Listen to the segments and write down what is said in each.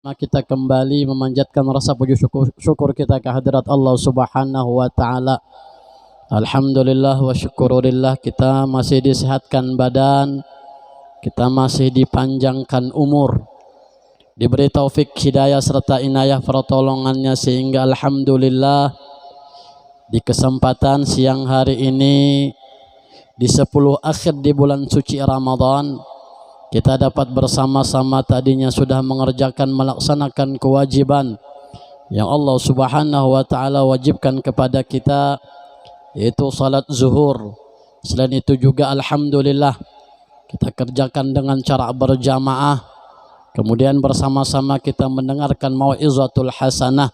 Kita kembali memanjatkan rasa puji syukur kita kehadirat Allah Subhanahu wa taala. Alhamdulillah wa syukurillah, kita masih disehatkan badan, kita masih dipanjangkan umur, diberi taufik hidayah serta inayah pertolongannya, sehingga alhamdulillah di kesempatan siang hari ini di 10 akhir di bulan suci Ramadan kita dapat bersama-sama, tadinya sudah melaksanakan kewajiban yang Allah Subhanahu wa taala wajibkan kepada kita, yaitu salat zuhur. Selain itu juga alhamdulillah kita kerjakan dengan cara berjamaah. Kemudian bersama-sama kita mendengarkan mau'izatul hasanah.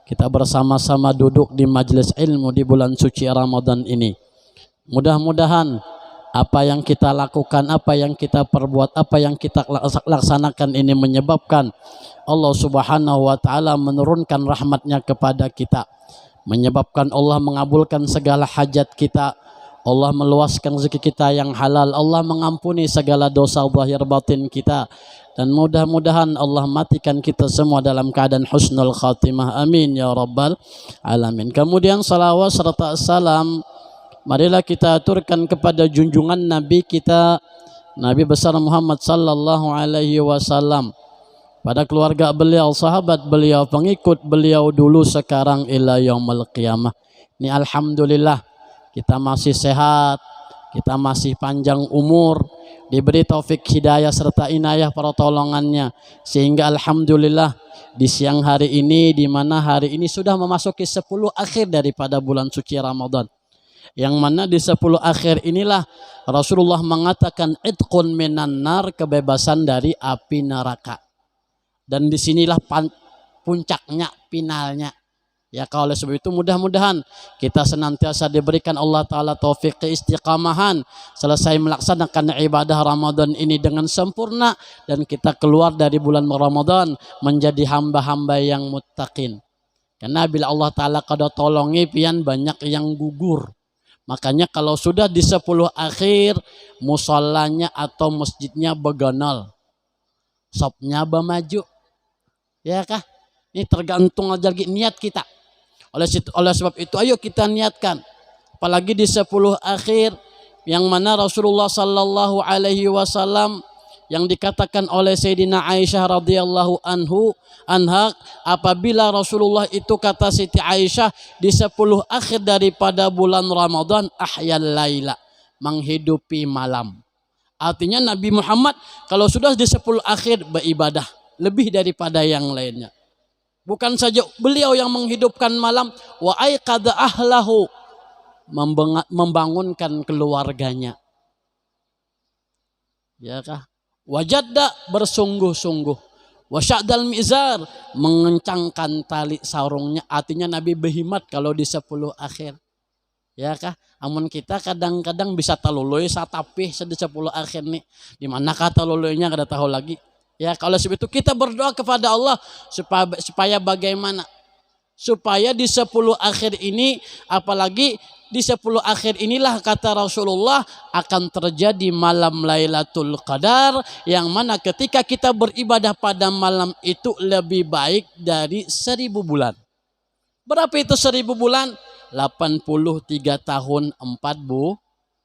Kita bersama-sama duduk di majelis ilmu di bulan suci Ramadan ini. Mudah-mudahan apa yang kita lakukan, apa yang kita perbuat, apa yang kita laksanakan ini menyebabkan Allah Subhanahu wa taala menurunkan rahmatnya kepada kita, menyebabkan Allah mengabulkan segala hajat kita, Allah meluaskan rezeki kita yang halal, Allah mengampuni segala dosa zahir batin kita, dan mudah-mudahan Allah matikan kita semua dalam keadaan husnul khatimah. Amin ya rabbal alamin. Kemudian salawat serta salam marilah kita aturkan kepada junjungan Nabi kita, Nabi besar Muhammad sallallahu alaihi wasallam, pada keluarga beliau, sahabat beliau, pengikut beliau dulu, sekarang ila yaumil qiyamah. Ini alhamdulillah kita masih sehat, kita masih panjang umur, diberi taufik hidayah serta inayah pertolongannya, sehingga alhamdulillah di siang hari ini, di mana hari ini sudah memasuki 10 akhir daripada bulan suci Ramadan, yang mana di 10 akhir inilah Rasulullah mengatakan itqun minan nar, kebebasan dari api neraka. Dan disinilah puncaknya, finalnya. Ya, kalau oleh sebab itu mudah-mudahan kita senantiasa diberikan Allah Ta'ala taufik keistiqamahan, selesai melaksanakan ibadah Ramadan ini dengan sempurna, dan kita keluar dari bulan Ramadan menjadi hamba-hamba yang muttaqin. Karena bila Allah Ta'ala kada tolongi pian banyak yang gugur. Makanya kalau sudah di 10 akhir, musallanya atau masjidnya begonol, sopnya bemaju, ya kah? Ini tergantung aja lagi niat kita. Oleh sebab itu ayo kita niatkan, apalagi di 10 akhir yang mana Rasulullah sallallahu alaihi wasallam, yang dikatakan oleh Sayyidina Aisyah radhiyallahu anha, apabila Rasulullah itu, kata Siti Aisyah, di 10 akhir daripada bulan Ramadan, ahyal laila, menghidupi malam. Artinya Nabi Muhammad kalau sudah di 10 akhir beribadah lebih daripada yang lainnya. Bukan saja beliau yang menghidupkan malam, wa aiqadha ahlahu, membangunkan keluarganya. Ya kah? Wajadda, bersungguh-sungguh, wasyadal mizar, mengencangkan tali sarungnya. Artinya Nabi berhimat kalau di 10 akhir. Ya kah? Amun kita kadang-kadang bisa taluluy satapih di 10 akhir nih. Di manakah taluluynya kada tahu lagi. Ya, kalau sebab itu kita berdoa kepada Allah supaya bagaimana? Supaya di 10 akhir ini, apalagi di 10 akhir inilah kata Rasulullah akan terjadi malam Lailatul Qadar, yang mana ketika kita beribadah pada malam itu lebih baik dari 1000 bulan. Berapa itu 1000 bulan? 83 tahun 4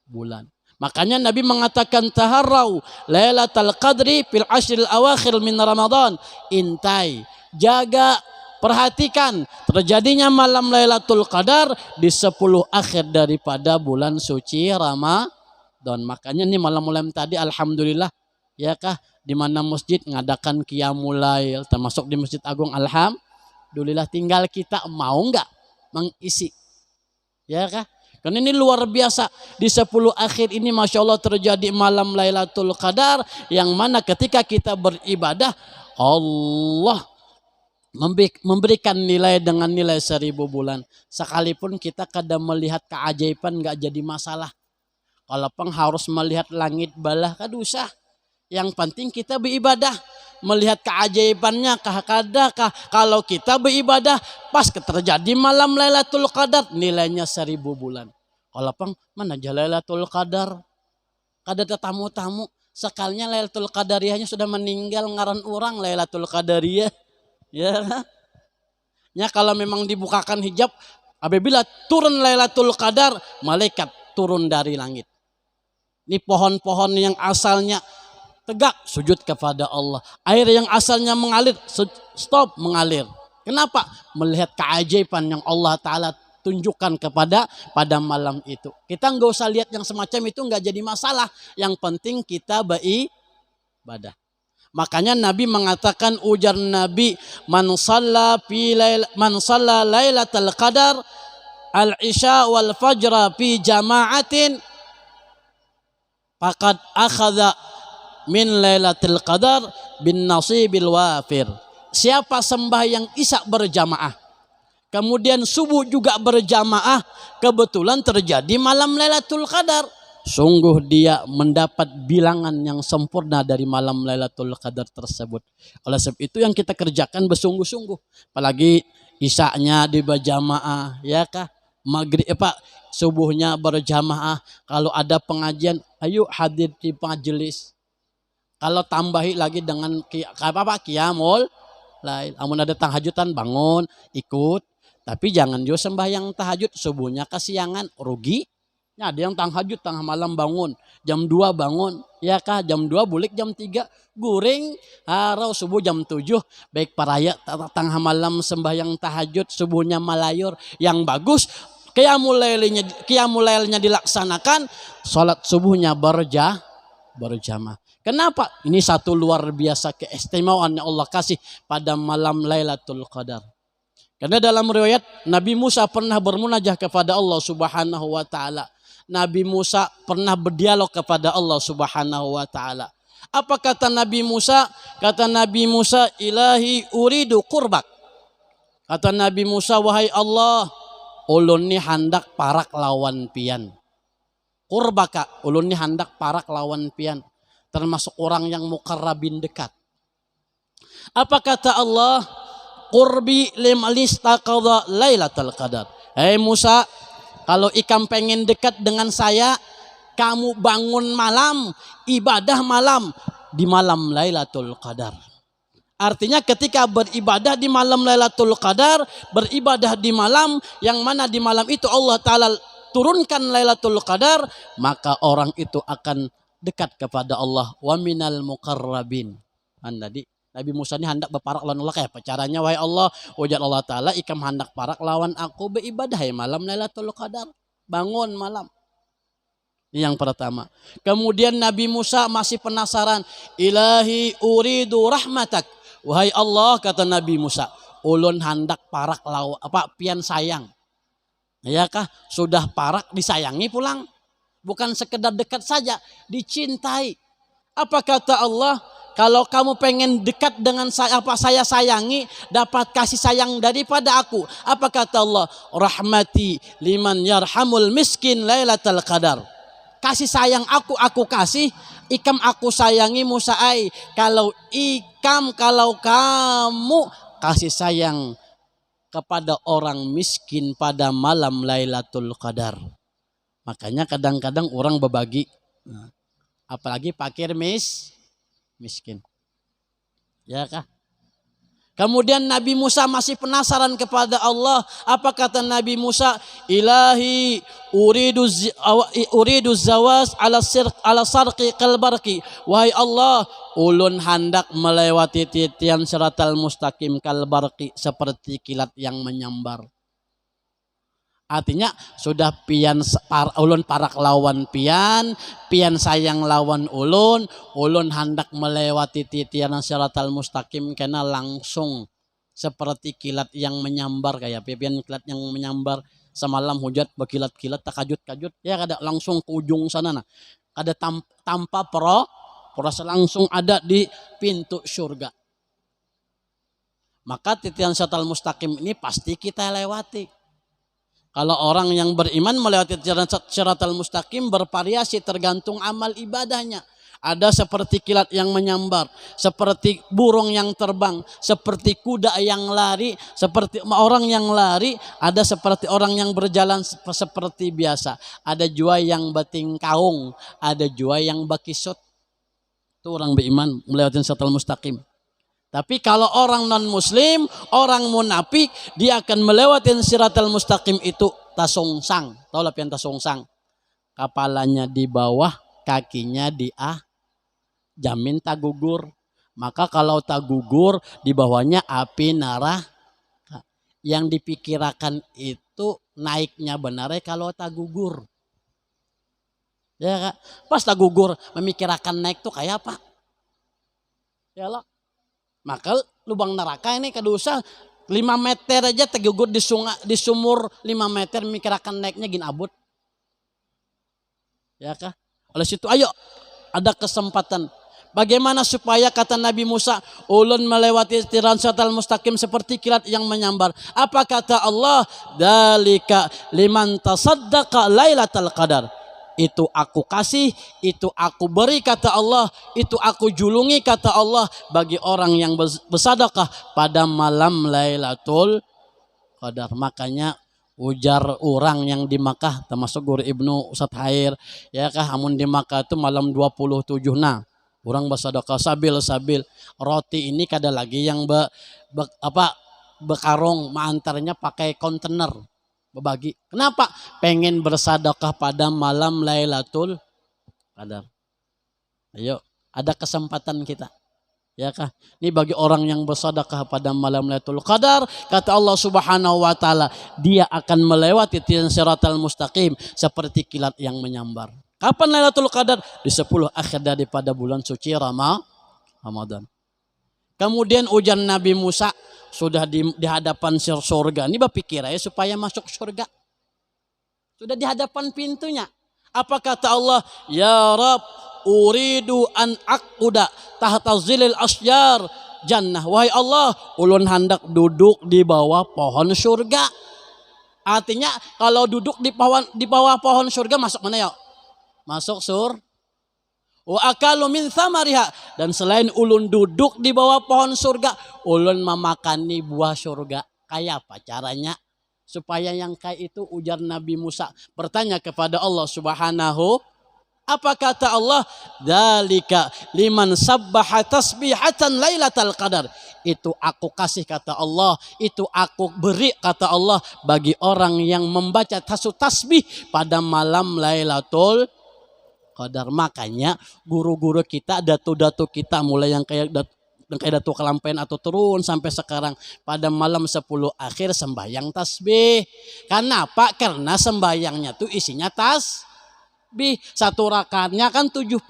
bulan. Makanya Nabi mengatakan taharrau Lailatul Qadri fil ashril awakhir min Ramadan. Intai, jaga, perhatikan terjadinya malam Lailatul Qadar di 10 akhir daripada bulan suci Ramadan. Makanya nih malam-malam tadi alhamdulillah, ya kah, di mana masjid ngadakan qiyamul lail, termasuk di Masjid Agung, alhamdulillah. Tinggal kita mau enggak mengisi, ya kah? Karena ini luar biasa, di 10 akhir ini Masya Allah terjadi malam Lailatul Qadar, yang mana ketika kita beribadah Allah memberikan nilai dengan nilai 1000 bulan. Sekalipun kita kadang melihat keajaiban gak jadi masalah. Kalau harus melihat langit balah kan usah. Yang penting kita beribadah, melihat keajaibannya kadakah. Kalau kita beribadah pas terjadi malam Lailatul Qadar, nilainya 1000 bulan. Kalau mana aja Lailatul Qadar, kada ada tamu-tamu. Sekalinya Lailatul Qadariyahnya sudah meninggal, ngaran orang Lailatul Qadariyah. Ya, ya kalau memang dibukakan hijab, apabila turun Lailatul Qadar, malaikat turun dari langit. Ini pohon-pohon yang asalnya tegak, sujud kepada Allah. Air yang asalnya mengalir, stop mengalir. Kenapa? Melihat keajaiban yang Allah Ta'ala tunjukkan pada malam itu. Kita nggak usah lihat yang semacam itu, nggak jadi masalah. Yang penting kita beribadah. Makanya Nabi mengatakan, ujar Nabi, man shalla lailatul qadar al-isya wal fajra fi jama'atin faqad akhadha min lailatul qadar bin nasibil wafir. Siapa sembahyang isya berjamaah, kemudian subuh juga berjamaah, kebetulan terjadi malam Lailatul Qadar, sungguh dia mendapat bilangan yang sempurna dari malam Lailatul Qadar tersebut. Oleh sebab itu yang kita kerjakan bersungguh-sungguh. Apalagi isya'nya di berjamaah, ya kah? Maghrib subuhnya berjamaah. Kalau ada pengajian, ayo hadir di majelis. Kalau tambahi lagi dengan qiyamul lail. Amun ada tahajudan bangun, ikut. Tapi jangan juga sembahyang tahajud subuhnya kesiangan, rugi. Ya, ada yang tahajud tengah malam bangun, jam 2 bangun, ya kah? Jam 2 bulik jam 3 guring, harau subuh jam 7. Baik paraya tengah malam sembahyang tahajud, subuhnya malayur. Yang bagus qiyamul lailnya dilaksanakan, salat subuhnya berjamaah. Kenapa? Ini satu luar biasa keistimewaan yang Allah kasih pada malam Lailatul Qadar. Karena dalam riwayat Nabi Musa pernah bermunajah kepada Allah Subhanahu wa taala. Nabi Musa pernah berdialog kepada Allah Subhanahu wa taala. Apa kata Nabi Musa? Kata Nabi Musa, ilahi uridu qurbak. Kata Nabi Musa, wahai Allah, ulun ni handak parak lawan pian. Qurbaka, ulun ni handak parak lawan pian. Termasuk orang yang muqarrabin dekat. Apa kata Allah? Qurbi limlistaqadha lailatul qadar. Hei Musa, kalau ikam pengen dekat dengan saya, kamu bangun malam, ibadah malam di malam Lailatul Qadar. Artinya ketika beribadah di malam Lailatul Qadar, beribadah di malam yang mana di malam itu Allah Ta'ala turunkan Lailatul Qadar, maka orang itu akan dekat kepada Allah. Wa minal muqarrabin. Tadi Nabi Musa ini hendak berparak lawan Allah. Kayak caranya, wahai Allah, ujar Allah Ta'ala, ikam hendak parak lawan aku beribadah ya malam Lailatul Qadar. Bangun malam. Ini yang pertama. Kemudian Nabi Musa masih penasaran. Ilahi uridu rahmatak. Wahai Allah, kata Nabi Musa, ulun hendak parak lawan pian sayang. Ya kah? Sudah parak disayangi pulang. Bukan sekedar dekat saja, dicintai. Apa kata Allah? Kalau kamu pengen dekat dengan saya, apa saya sayangi, dapat kasih sayang daripada aku. Apa kata Allah? Rahmati liman yarhamul miskin lailatul qadar. Kasih sayang aku kasih, ikam aku sayangi Musa ai. Kalau kamu kasih sayang kepada orang miskin pada malam Lailatul Qadar. Makanya kadang-kadang orang berbagi, apalagi fakir miskin. Ya kah? Kemudian Nabi Musa masih penasaran kepada Allah. Apa kata Nabi Musa? Ilahi uridu zawas ala sarqi kalbarki. Wahai Allah, ulun hendak melewati titian siratal mustaqim kalbarki, seperti kilat yang menyambar. Artinya sudah ulun parak lawan pian sayang lawan ulun hendak melewati titian siratal mustaqim kena langsung seperti kilat yang menyambar, kayak pian kilat yang menyambar semalam hujan berkilat-kilat takajut-kajut ya, kada langsung ke ujung sana nah. Kada tanpa proses langsung ada di pintu surga. Maka titian siratal mustaqim ini pasti kita lewati. Kalau orang yang beriman melewati siratal mustaqim bervariasi tergantung amal ibadahnya. Ada seperti kilat yang menyambar, seperti burung yang terbang, seperti kuda yang lari, seperti orang yang lari, ada seperti orang yang berjalan seperti biasa. Ada juga yang bating kaung, ada juga yang bakisut. Itu orang beriman melewati siratal mustaqim. Tapi kalau orang non muslim, orang munafik, dia akan melewati siratal mustaqim itu tasungsang. Tahu lah pian tasungsang? Kepalanya di bawah, kakinya di jamin tak gugur. Maka kalau tak gugur, di bawahnya api neraka. Yang dipikirkan itu naiknya benar kalau tak gugur. Ya Kak, pas tak gugur memikirkan naik tuh kayak apa? Ya Allah. Maka lubang neraka ini kedosa 5 meter aja tergugur di sungai, di sumur 5 meter memikirkan naiknya gin abut. Ya Kak. Oleh situ ayo ada kesempatan. Bagaimana supaya kata Nabi Musa, ulun melewati siratal mustaqim seperti kilat yang menyambar. Apa kata Allah? Dalika liman tasaddaqa lailatal qadar. Itu aku kasih, itu aku beri kata Allah, itu aku julungi kata Allah bagi orang yang bersedekah pada malam Lailatul Qadar. Makanya ujar orang yang di Makkah termasuk guru Ibnu Ustadz Hair, ya kah, amun di Makkah itu malam 27 nah orang bersedekah sabil roti ini kada lagi yang bekarong mengantarnya pakai kontainer berbagi. Kenapa? Pengen bersedekah pada malam Lailatul Qadar. Ayo, ada kesempatan kita. Ya kah? Ini bagi orang yang bersedekah pada malam Lailatul Qadar, kata Allah Subhanahu wa taala, dia akan melewati siratal mustaqim seperti kilat yang menyambar. Kapan Lailatul Qadar? Di 10 akhir daripada bulan suci Ramadan. Kemudian ujian Nabi Musa sudah di hadapan surga. Ini berpikir ya supaya masuk surga. Sudah di hadapan pintunya. Apa kata Allah? Ya Rabb, uridu an aquda tahta zilil asjar jannah. Wahai Allah, ulun hendak duduk di bawah pohon surga. Artinya kalau duduk di bawah pohon surga masuk mana ya? Masuk wa akalu min thamariha, dan selain ulun duduk di bawah pohon surga, ulun memakani buah surga. Kayak apa caranya supaya yang kayak itu? Ujar Nabi Musa bertanya kepada Allah Subhanahu. Apa kata Allah? Dzalika liman sabbaha tasbihatan lailatal qadar. Itu aku kasih kata Allah, itu aku beri kata Allah bagi orang yang membaca tasbih pada malam Lailatul Qadar. Makanya guru-guru kita, datu-datu kita mulai yang kayak datu kelampen atau turun sampai sekarang pada malam 10 akhir sembahyang tasbih. Kenapa? Karena sembahyangnya tuh isinya tasbih. 1 rakaatnya kan 75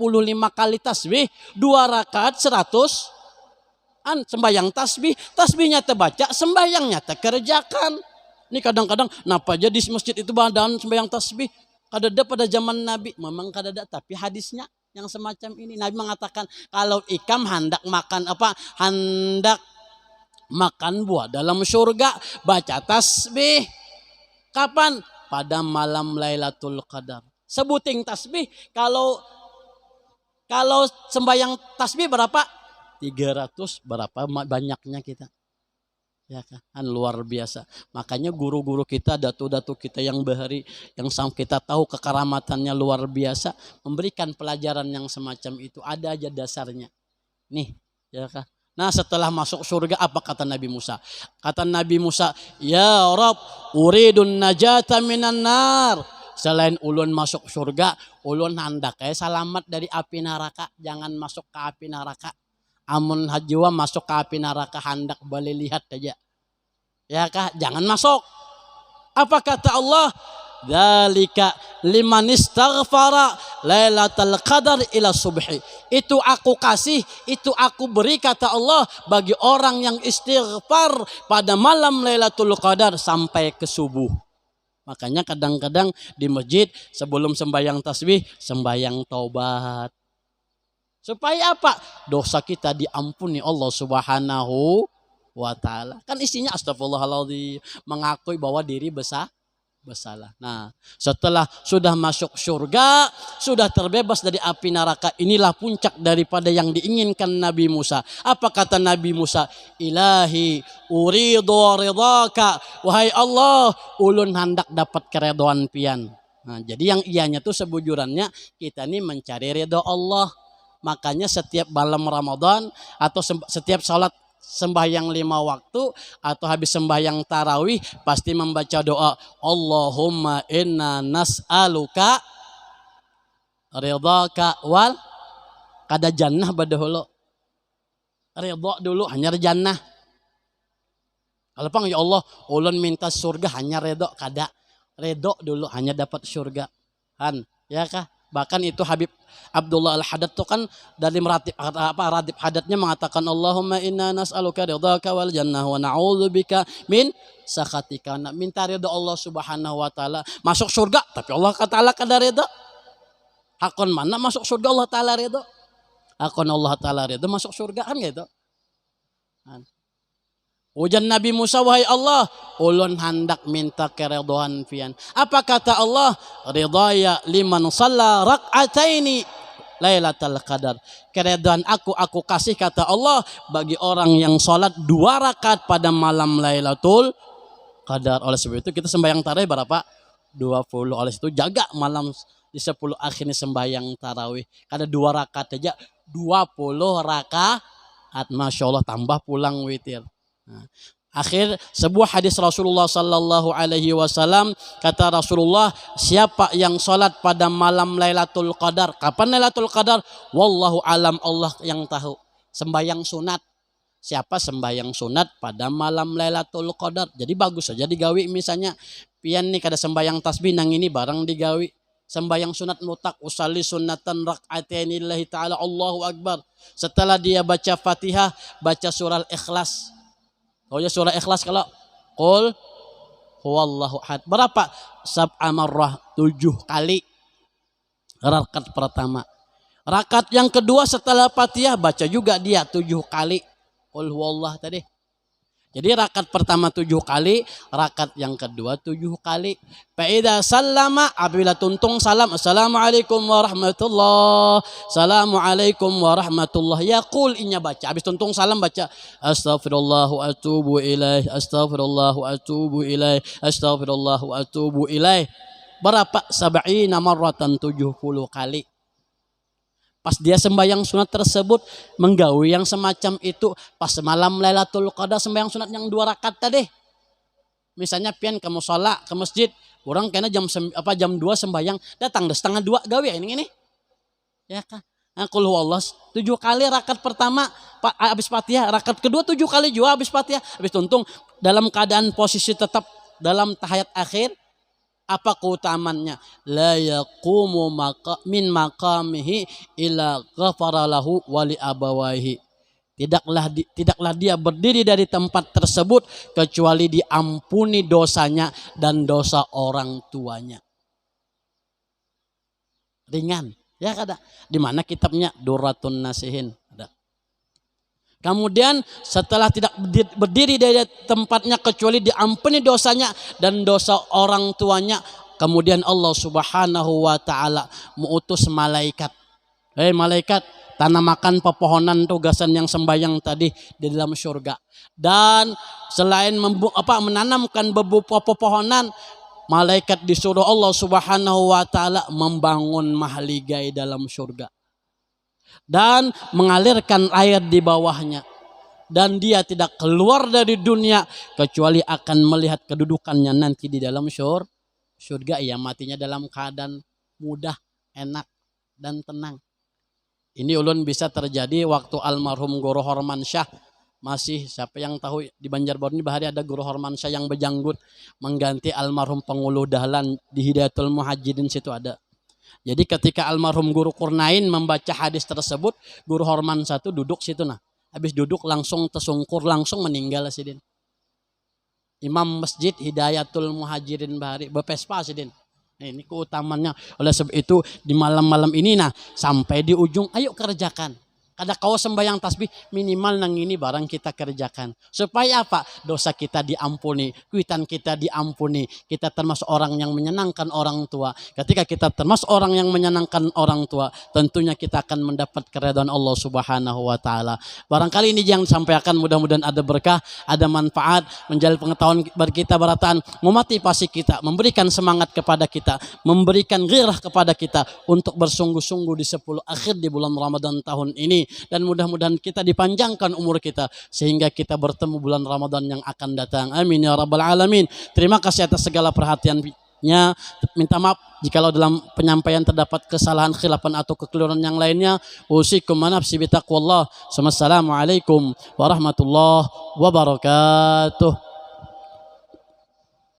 kali tasbih, 2 rakaat 100 sembahyang tasbih. Tasbihnya terbaca, sembahyangnya terkerjakan. Ini kadang-kadang napa aja di masjid itu badan sembahyang tasbih. Kadada pada zaman Nabi memang kadada, tapi hadisnya yang semacam ini Nabi mengatakan kalau ikam hendak makan buah dalam surga baca tasbih. Kapan? Pada malam Lailatul Qadar. Sebuting tasbih, kalau sembahyang tasbih berapa? 300 berapa banyaknya kita. Ya kan, luar biasa. Makanya guru-guru kita, datu-datu kita yang bahari, yang kita tahu kekaramatannya luar biasa, memberikan pelajaran yang semacam itu. Ada aja dasarnya. Nih, ya kan. Nah, setelah masuk surga apa kata Nabi Musa? Kata Nabi Musa, ya Rabb, uridun najata minan nar. Selain ulun masuk surga, ulun hendak selamat dari api neraka. Jangan masuk ke api neraka. Amun hajiwa masuk ke api neraka hendak balik lihat aja. Ya kah? Jangan masuk. Apa kata Allah? Dzalika liman istaghfara lailatal qadar ila subhi. Itu aku kasih, itu aku beri kata Allah bagi orang yang istighfar pada malam Lailatul Qadar sampai ke subuh. Makanya kadang-kadang di masjid sebelum sembahyang tasbih, sembahyang taubat. Supaya apa? Dosa kita diampuni Allah Subhanahu wa taala. Kan isinya astagfirullahaladzim, mengakui bahwa diri bersalah. Nah, setelah sudah masuk surga, sudah terbebas dari api neraka, inilah puncak daripada yang diinginkan Nabi Musa. Apa kata Nabi Musa? Ilahi uridu ridhaka. Wahai Allah, ulun hendak dapat keredoan pian. Nah, jadi yang ianya tuh sebujurannya kita nih mencari ridho Allah. Makanya setiap malam Ramadan atau setiap salat sembahyang 5 waktu atau habis sembahyang tarawih pasti membaca doa Allahumma inna nas'aluka ridhaka wal kada jannah badahulu. Ridha dulu hanya jannah. Kalau pang ya Allah, ulun minta surga hanya ridho kada. Ridho dulu hanya dapat surga. Han, ya kah? Bahkan itu Habib Abdullah Al-Haddad itu kan dari meratib radib hadatnya mengatakan Allahumma inna nas'aluka ridhaka wal jannah wa na'udzubika min sakhatika. Minta ridha Allah Subhanahu wa taala masuk surga, tapi Allah Taala kada ridha. Hakon mana masuk surga Allah Taala ridha? Hakon Allah Taala ridha masuk surga kan gitu. Ujan Nabi Musa, wahai Allah, ulun hendak minta keridhaan pian. Apa kata Allah? Ridaya liman shalla rak'ataini Lailatul Qadar. Keridhaan aku kasih kata Allah bagi orang yang salat 2 rakaat pada malam Lailatul Qadar. Oleh sebab itu kita sembahyang tarawih berapa? 20. Oleh itu jaga malam di 10 akhir ini sembahyang tarawih. Kada 2 rakaat aja 20 rakaat. Masya Allah tambah pulang witir. Nah, akhir sebuah hadis Rasulullah sallallahu alaihi wasallam kata Rasulullah, siapa yang salat pada malam Lailatul Qadar. Kapan Lailatul Qadar? Wallahu alam, Allah yang tahu. Sembahyang sunat. Siapa sembahyang sunat pada malam Lailatul Qadar. Jadi bagus saja digawi misalnya pian nih kada sembahyang tasbih nang ini barang digawi. Sembahyang sunat mutak usalli sunnatan rak'ataini lillahi ta'ala Allahu Akbar. Setelah dia baca Fatihah, baca surah Ikhlas. Oh ya surah Ikhlas kalau qul huwallahu ahad. Berapa? Sab'a marrah, 7 kali. Rakaat pertama. Rakaat yang kedua setelah Fatihah baca juga dia 7 kali. Qul huwallahu tadi. Jadi rakaat pertama 7 kali, rakaat yang kedua 7 kali. Fa idza sallama, apabila tuntung salam, assalamualaikum warahmatullah, assalamualaikum warahmatullah. Yaqul, inya baca. Habis tuntung salam baca astaghfirullah wa atubu ilaih, astaghfirullah wa atubu ilaih, astaghfirullah wa atubu ilaih. Berapa? 70 marratan, 70 kali. Pas dia sembahyang sunat tersebut menggawi yang semacam itu pas malam Lailatul Qadar sembahyang sunat yang 2 rakaat tadi. Misalnya pian kamu sholat ke masjid, orang kena jam 2 sembahyang, datang dah 1:30 gawe ini. Ya kan? Nah, qul huwallah 7 kali rakaat pertama habis Fatihah, rakaat kedua 7 kali juga habis Fatihah. Habis tuntung dalam keadaan posisi tetap dalam tahiyat akhir. Apa keutamannya? La yaqumu min maqamihi illa ghafara lahu wa li abawaihi. Tidaklah dia berdiri dari tempat tersebut kecuali diampuni dosanya dan dosa orang tuanya. Ringan, ya kada? Di mana kitabnya? Durratun Nasihin. Ada. Kemudian setelah tidak berdiri dari tempatnya kecuali diampuni dosanya dan dosa orang tuanya, kemudian Allah Subhanahu wa taala mengutus malaikat. Malaikat, tanamakan pepohonan tugasan yang sembahyang tadi di dalam surga. Dan selain menanamkan pepohonan, malaikat disuruh Allah Subhanahu wa taala membangun mahligai dalam surga. Dan mengalirkan air di bawahnya, dan dia tidak keluar dari dunia kecuali akan melihat kedudukannya nanti di dalam surga. Ia matinya dalam keadaan mudah, enak dan tenang. Ini ulun bisa terjadi waktu almarhum Guru Hormansyah masih, siapa yang tahu di Banjarbaru ini bahari ada Guru Hormansyah yang bejanggut mengganti almarhum Pengulu Dahlan di Hidayatul Muhajirin, situ ada. Jadi ketika almarhum Guru Kurnain membaca hadis tersebut, Guru Horman satu duduk situ nah. Habis duduk langsung tersungkur, langsung meninggal sidin. Imam Masjid Hidayatul Muhajirin bahari bepespa sidin. Nah, ini keutamanya. Oleh sebab itu di malam-malam ini nah sampai di ujung ayo kerjakan. Kada kau sembahyang tasbih minimal nang ini barang kita kerjakan. Supaya apa? Dosa kita diampuni, kuitan kita diampuni. Kita termasuk orang yang menyenangkan orang tua. Ketika kita termasuk orang yang menyenangkan orang tua, tentunya kita akan mendapat keridhaan Allah Subhanahu wa taala. Barangkali ini yang disampaikan mudah-mudahan ada berkah, ada manfaat, menjadi pengetahuan bagi kita barataan, memotivasi kita, memberikan semangat kepada kita, memberikan ghirah kepada kita untuk bersungguh-sungguh di 10 akhir di bulan Ramadan tahun ini ini, dan mudah-mudahan kita dipanjangkan umur kita sehingga kita bertemu bulan Ramadan yang akan datang. Amin ya rabbal alamin. Terima kasih atas segala perhatiannya. Minta maaf jikalau dalam penyampaian terdapat kesalahan, khilafan atau kekeliruan yang lainnya. Usikum wa nafsi bitaqwallah. Wassalamualaikum warahmatullahi wabarakatuh.